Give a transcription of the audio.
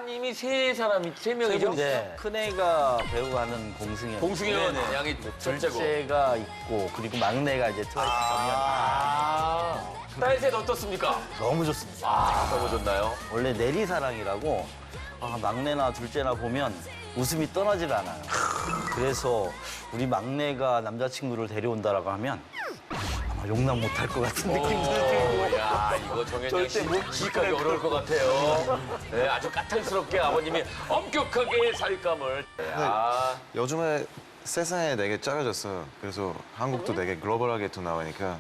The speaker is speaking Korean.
따님이 세 명이죠? 네. 큰애가 배우하는 공승현. 공승현 양이 첫째고. 둘째가 있고 그리고 막내가 이제 트와이스 딸 셋 어떻습니까? 정연. 너무 좋습니다. 너무 좋나요? 원래 내리사랑이라고 막내나 둘째나 보면 웃음이 떠나질 않아요. 그래서 우리 막내가 남자친구를 데려온다라고 하면 아마 용납 못할 것 같은 느낌도 들고. 야, 이거 정현 씨 지기하기 어려울 것 같아요. 네, 아주 까탈스럽게 아버님이 엄격하게 살감을. 야, 요즘에 세상에 되게 작아졌어. 그래서 한국도 되게 글로벌하게 또 나오니까